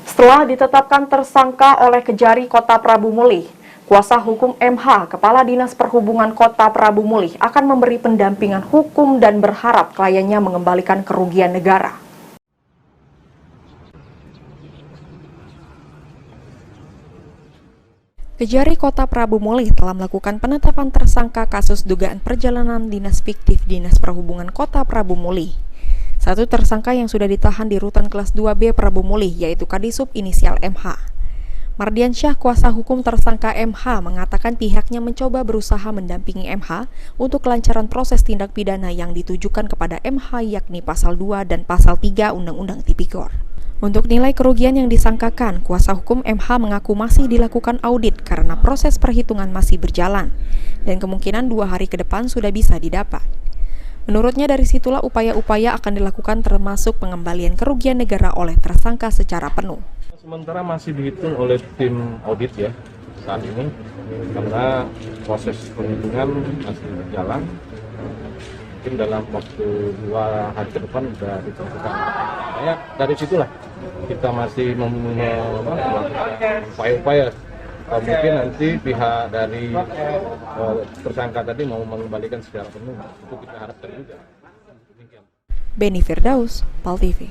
Setelah ditetapkan tersangka oleh Kejari Kota Prabu Mulih, kuasa hukum MH, Kepala Dinas Perhubungan Kota Prabu Mulih, akan memberi pendampingan hukum dan berharap kliennya mengembalikan kerugian negara. Kejari Kota Prabu Mulih telah melakukan penetapan tersangka kasus dugaan perjalanan dinas fiktif Dinas Perhubungan Kota Prabu Mulih. Satu tersangka yang sudah ditahan di Rutan Kelas 2B Prabu Mulih, yaitu Kadisub inisial MH. Mardiansyah, kuasa hukum tersangka MH, mengatakan pihaknya mencoba berusaha mendampingi MH untuk kelancaran proses tindak pidana yang ditujukan kepada MH, yakni Pasal 2 dan Pasal 3 Undang-Undang Tipikor. Untuk nilai kerugian yang disangkakan, kuasa hukum MH mengaku masih dilakukan audit karena proses perhitungan masih berjalan, dan kemungkinan 2 hari ke depan sudah bisa didapat. Menurutnya dari situlah upaya-upaya akan dilakukan termasuk pengembalian kerugian negara oleh tersangka secara penuh. Sementara masih dihitung oleh tim audit ya saat ini, karena proses penghitungan masih berjalan. Mungkin dalam waktu 2 hari ke depan sudah ditentukan. Ya, dari situlah kita masih melakukan upaya-upaya. Mungkin nanti pihak dari tersangka tadi mau mengembalikan secara penuh, itu kita harapkan juga. Beni Firdaus, PAL TV.